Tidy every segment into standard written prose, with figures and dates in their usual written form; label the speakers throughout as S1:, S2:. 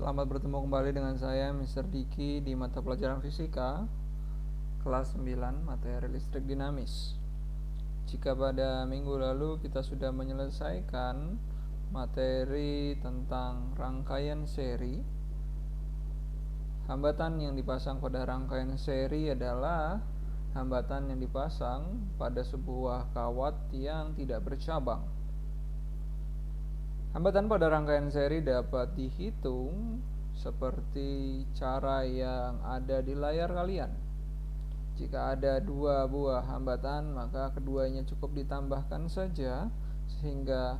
S1: Selamat bertemu kembali dengan saya Mr. Diki di mata pelajaran fisika kelas 9 materi listrik dinamis. Jika pada minggu lalu kita sudah menyelesaikan materi tentang rangkaian seri, hambatan yang dipasang pada rangkaian seri adalah hambatan yang dipasang pada sebuah kawat yang tidak bercabang. Hambatan pada rangkaian seri dapat dihitung seperti cara yang ada di layar kalian. Jika ada dua buah hambatan, maka keduanya cukup ditambahkan saja sehingga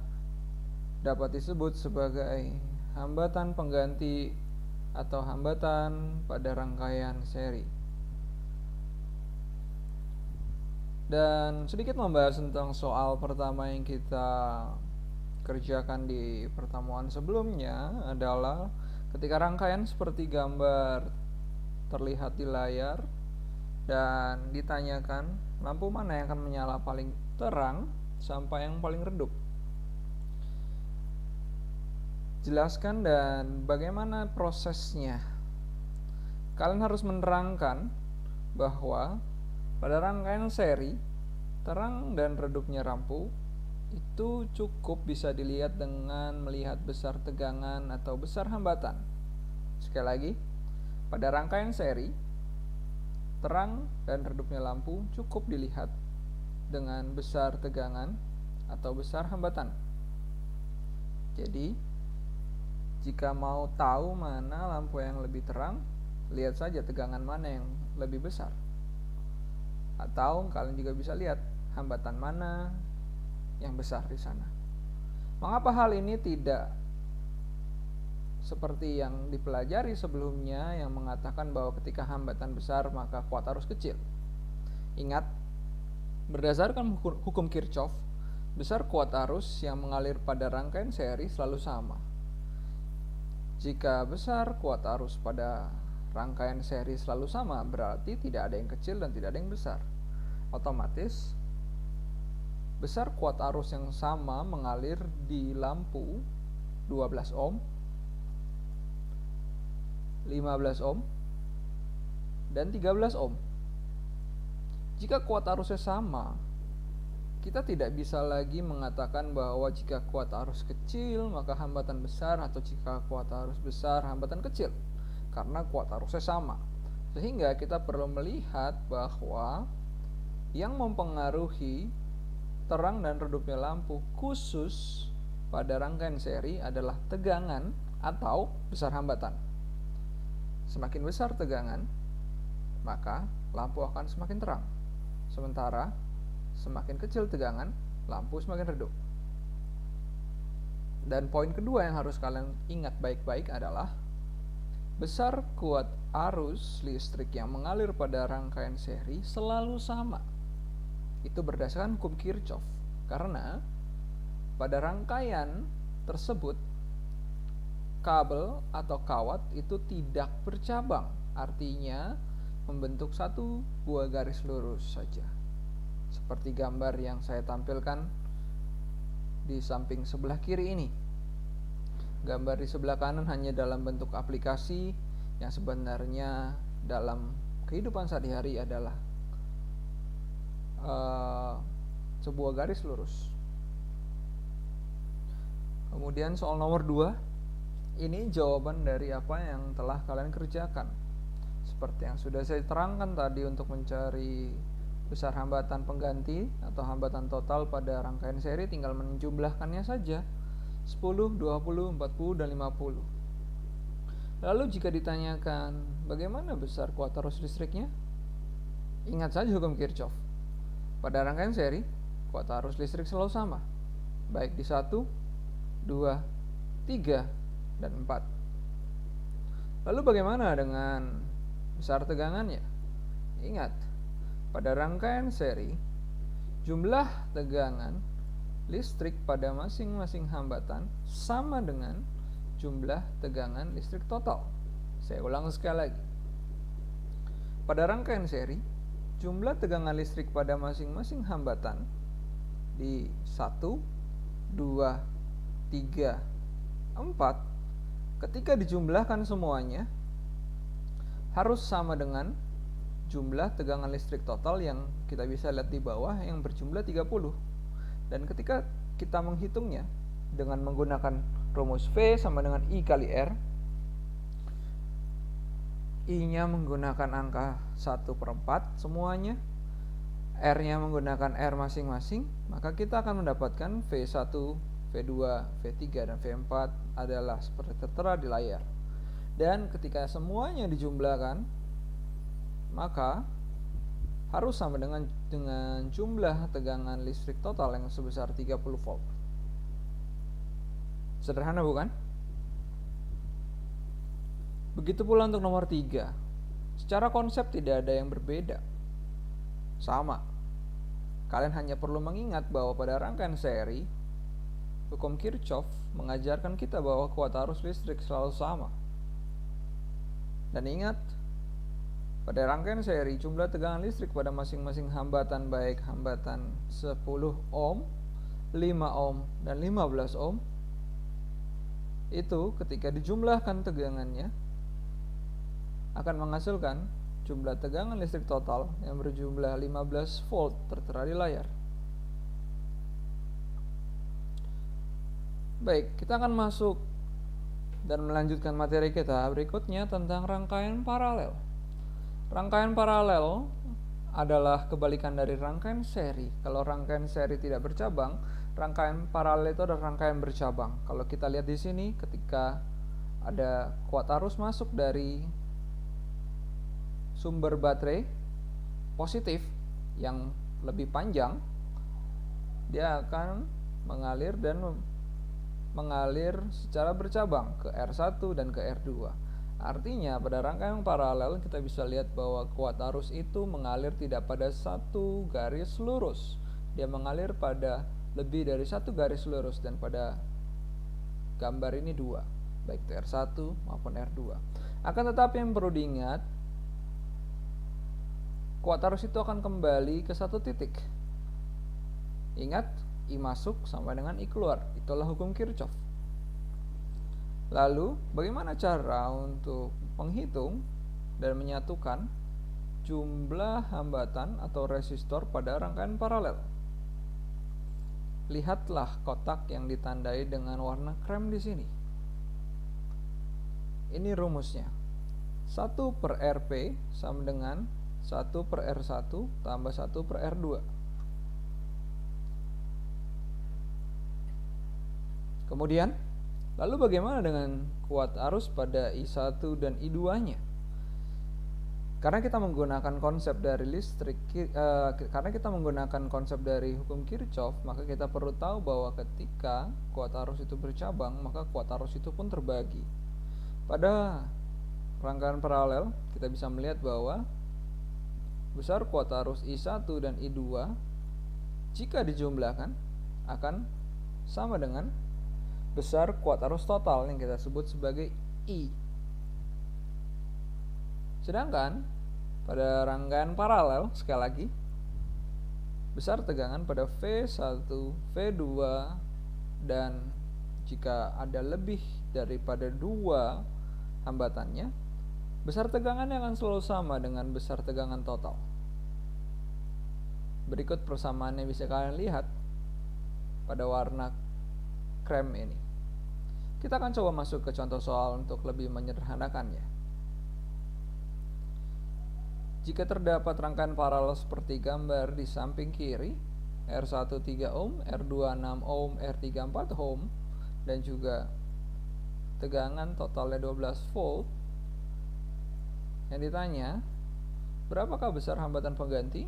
S1: dapat disebut sebagai hambatan pengganti atau hambatan pada rangkaian seri. Dan sedikit membahas tentang soal pertama yang kita kerjakan di pertemuan sebelumnya adalah ketika rangkaian seperti gambar terlihat di layar dan ditanyakan lampu mana yang akan menyala paling terang sampai yang paling redup. Jelaskan dan bagaimana prosesnya. Kalian harus menerangkan bahwa pada rangkaian seri, terang dan redupnya lampu itu cukup bisa dilihat dengan melihat besar tegangan atau besar hambatan. Sekali lagi, pada rangkaian seri, terang dan redupnya lampu cukup dilihat dengan besar tegangan atau besar hambatan. Jadi, jika mau tahu mana lampu yang lebih terang, lihat saja tegangan mana yang lebih besar. Atau kalian juga bisa lihat hambatan mana yang besar di sana. Mengapa hal ini tidak seperti yang dipelajari sebelumnya yang mengatakan bahwa ketika hambatan besar maka kuat arus kecil? Ingat, berdasarkan hukum Kirchhoff, besar kuat arus yang mengalir pada rangkaian seri selalu sama. Jika besar kuat arus pada rangkaian seri selalu sama, berarti tidak ada yang kecil dan tidak ada yang besar. Otomatis besar kuat arus yang sama mengalir di lampu 12 ohm, 15 ohm, dan 13 ohm. Jika kuat arusnya sama, kita tidak bisa lagi mengatakan bahwa jika kuat arus kecil maka hambatan besar atau jika kuat arus besar hambatan kecil, karena kuat arusnya sama. Sehingga kita perlu melihat bahwa yang mempengaruhi terang dan redupnya lampu khusus pada rangkaian seri adalah tegangan atau besar hambatan. Semakin besar tegangan, maka lampu akan semakin terang. Sementara semakin kecil tegangan, lampu semakin redup. Dan poin kedua yang harus kalian ingat baik-baik adalah besar kuat arus listrik yang mengalir pada rangkaian seri selalu sama. Itu berdasarkan hukum Kirchhoff, karena pada rangkaian tersebut kabel atau kawat itu tidak bercabang, artinya membentuk satu buah garis lurus saja, seperti gambar yang saya tampilkan di samping sebelah kiri ini. Gambar di sebelah kanan hanya dalam bentuk aplikasi yang sebenarnya dalam kehidupan sehari-hari adalah sebuah garis lurus. Kemudian soal nomor 2, ini jawaban dari apa yang telah kalian kerjakan. Seperti yang sudah saya terangkan tadi, untuk mencari besar hambatan pengganti atau hambatan total pada rangkaian seri tinggal menjumlahkannya saja, 10, 20, 40, dan 50. Lalu jika ditanyakan bagaimana besar kuat arus listriknya, ingat saja hukum Kirchhoff. Pada rangkaian seri, kuat arus listrik selalu sama, baik di 1, 2, 3, dan 4. Lalu bagaimana dengan besar tegangannya? Ingat, pada rangkaian seri, jumlah tegangan listrik pada masing-masing hambatan sama dengan jumlah tegangan listrik total. Saya ulang sekali lagi. Pada rangkaian seri, jumlah tegangan listrik pada masing-masing hambatan di 1, 2, 3, 4 ketika dijumlahkan semuanya harus sama dengan jumlah tegangan listrik total yang kita bisa lihat di bawah yang berjumlah 30. Dan ketika kita menghitungnya dengan menggunakan rumus V sama dengan I kali R, I-nya menggunakan angka 1/4 semuanya, R-nya menggunakan R masing-masing, maka kita akan mendapatkan V1, V2, V3, dan V4 adalah seperti tertera di layar. Dan ketika semuanya dijumlahkan, maka harus sama dengan jumlah tegangan listrik total yang sebesar 30 volt. Sederhana bukan? Begitu pula untuk nomor 3. Secara konsep tidak ada yang berbeda. Sama. Kalian hanya perlu mengingat bahwa pada rangkaian seri, hukum Kirchhoff mengajarkan kita bahwa kuat arus listrik selalu sama. Dan ingat, pada rangkaian seri, jumlah tegangan listrik pada masing-masing hambatan, baik hambatan 10 ohm, 5 ohm, dan 15 ohm, itu ketika dijumlahkan tegangannya akan menghasilkan jumlah tegangan listrik total yang berjumlah 15 volt tertera di layar. Baik, kita akan masuk dan melanjutkan materi kita berikutnya tentang rangkaian paralel. Rangkaian paralel adalah kebalikan dari rangkaian seri. Kalau rangkaian seri tidak bercabang, rangkaian paralel itu adalah rangkaian bercabang. Kalau kita lihat di sini, ketika ada kuat arus masuk dari sumber baterai positif yang lebih panjang, dia akan mengalir secara bercabang ke R1 dan ke R2. Artinya pada rangkaian paralel kita bisa lihat bahwa kuat arus itu mengalir tidak pada satu garis lurus. Dia mengalir pada lebih dari satu garis lurus, dan pada gambar ini dua, baik itu R1 maupun R2. Akan tetapi yang perlu diingat, kuat arus itu akan kembali ke satu titik. Ingat, I masuk sama dengan I keluar. Itulah hukum Kirchhoff. Lalu, bagaimana cara untuk menghitung dan menyatukan jumlah hambatan atau resistor pada rangkaian paralel? Lihatlah kotak yang ditandai dengan warna krem di sini. Ini rumusnya. 1/Rp sama dengan 1/R1 tambah 1/R2. Kemudian, lalu bagaimana dengan kuat arus pada I1 dan I2-nya? Karena kita menggunakan konsep dari hukum Kirchhoff, maka kita perlu tahu bahwa ketika kuat arus itu bercabang, maka kuat arus itu pun terbagi. Pada rangkaian paralel, kita bisa melihat bahwa besar kuat arus I1 dan I2 jika dijumlahkan akan sama dengan besar kuat arus total yang kita sebut sebagai I. Sedangkan pada rangkaian paralel, sekali lagi, besar tegangan pada V1, V2, dan jika ada lebih daripada 2 hambatannya, besar tegangannya akan selalu sama dengan besar tegangan total. Berikut persamaannya bisa kalian lihat pada warna krem ini. Kita akan coba masuk ke contoh soal untuk lebih menyederhanakannya. Jika terdapat rangkaian paralel seperti gambar di samping kiri, R1 3 ohm, R2 6 ohm, R3 4 ohm, dan juga tegangan totalnya 12 volt, yang ditanya, berapakah besar hambatan pengganti?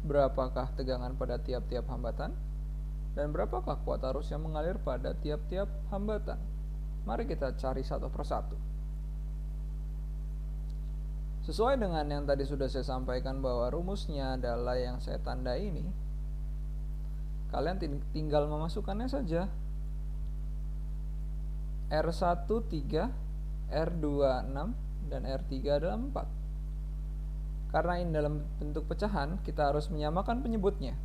S1: Berapakah tegangan pada tiap-tiap hambatan? Dan berapakah kuat arus yang mengalir pada tiap-tiap hambatan? Mari kita cari satu persatu. Sesuai dengan yang tadi sudah saya sampaikan bahwa rumusnya adalah yang saya tandai ini, kalian tinggal memasukkannya saja. R1 3, R2 6, dan R3 adalah 4. Karena ini dalam bentuk pecahan, kita harus menyamakan penyebutnya.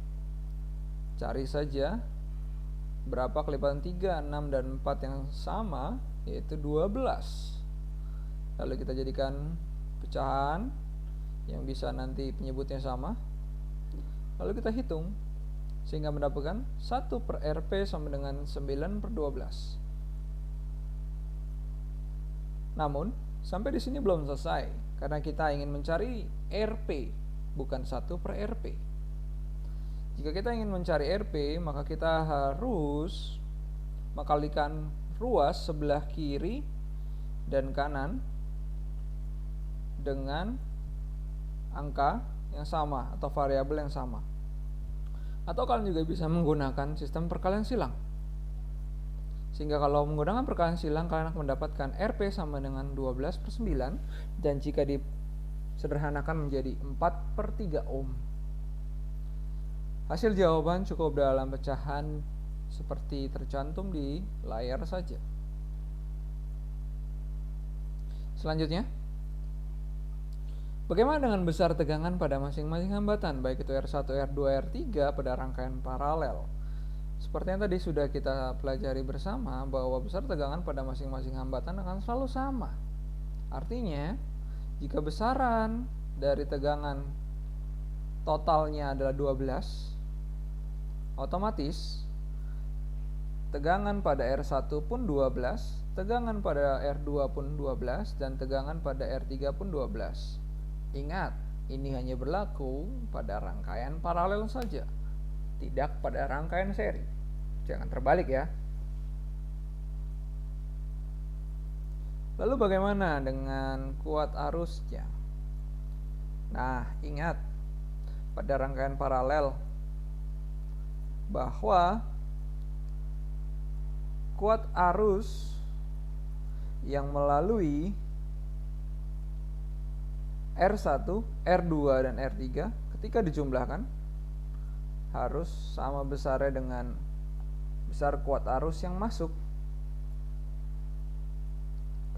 S1: Cari saja berapa kelipatan 3, 6, dan 4 yang sama, yaitu 12. Lalu kita jadikan pecahan yang bisa nanti penyebutnya sama. Lalu kita hitung sehingga mendapatkan 1/RP sama dengan 9/12. Namun, sampai di sini belum selesai karena kita ingin mencari RP, bukan 1/RP. Jika kita ingin mencari RP, maka kita harus mengkalikan ruas sebelah kiri dan kanan dengan angka yang sama atau variabel yang sama. Atau kalian juga bisa menggunakan sistem perkalian silang. Sehingga kalau menggunakan perkalian silang, kalian akan mendapatkan RP sama dengan 12/9, dan jika disederhanakan menjadi 4/3 ohm. Hasil jawaban cukup dalam pecahan seperti tercantum di layar saja. Selanjutnya, bagaimana dengan besar tegangan pada masing-masing hambatan, baik itu R1, R2, R3 pada rangkaian paralel? Seperti yang tadi sudah kita pelajari bersama, bahwa besar tegangan pada masing-masing hambatan akan selalu sama. Artinya, jika besaran dari tegangan totalnya adalah 12, otomatis tegangan pada R1 pun 12, tegangan pada R2 pun 12, dan tegangan pada R3 pun 12. Ingat, ini hanya berlaku pada rangkaian paralel saja, tidak pada rangkaian seri. Jangan terbalik ya. Lalu bagaimana dengan kuat arusnya? Nah, ingat pada rangkaian paralel bahwa kuat arus yang melalui R1, R2, dan R3 ketika dijumlahkan harus sama besarnya dengan besar kuat arus yang masuk.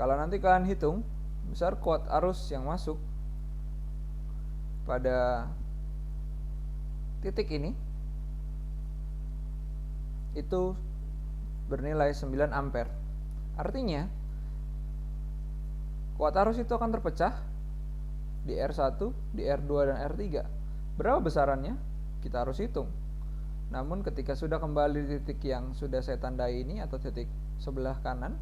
S1: Kalau nanti kalian hitung besar kuat arus yang masuk pada titik ini, itu bernilai 9 ampere. Artinya kuat arus itu akan terpecah di R1, di R2, dan R3. Berapa besarannya? Kita harus hitung. Namun ketika sudah kembali di titik yang sudah saya tandai ini atau titik sebelah kanan,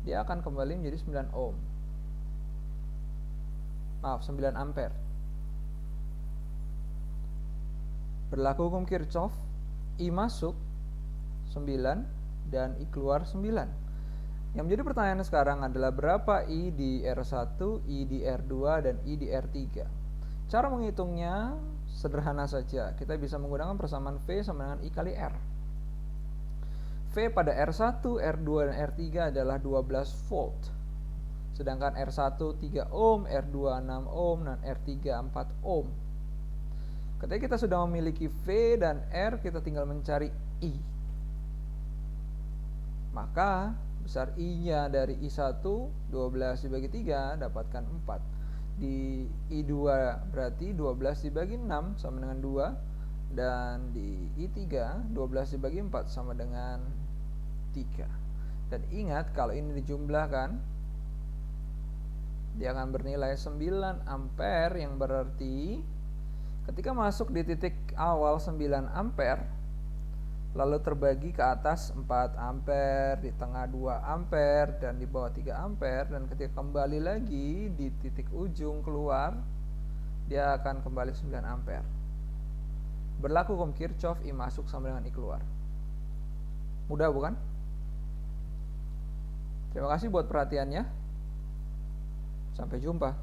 S1: dia akan kembali menjadi 9 ohm. Maaf, 9 ampere. Berlaku hukum Kirchhoff, I masuk 9 dan I keluar 9. Yang menjadi pertanyaan sekarang adalah berapa I di R1, I di R2, dan I di R3. Cara menghitungnya sederhana saja. Kita bisa menggunakan persamaan V sama dengan I kali R. V pada R1, R2, dan R3 adalah 12 volt. Sedangkan R1 3 ohm, R2 6 ohm, dan R3 4 ohm. Ketika kita sudah memiliki V dan R, kita tinggal mencari I. Maka besar I-nya dari I1 12 dibagi 3 dapatkan 4. Di I2 berarti 12 dibagi 6 sama dengan 2, dan di I3 12 dibagi 4 sama dengan 3. Dan ingat, kalau ini dijumlahkan dia akan bernilai 9 ampere, yang berarti ketika masuk di titik awal 9 ampere lalu terbagi ke atas 4 ampere, di tengah 2 ampere, dan di bawah 3 ampere, dan ketika kembali lagi di titik ujung keluar, dia akan kembali 9 ampere. Berlaku hukum Kirchhoff, I masuk sama dengan I keluar. Mudah bukan? Terima kasih buat perhatiannya. Sampai jumpa.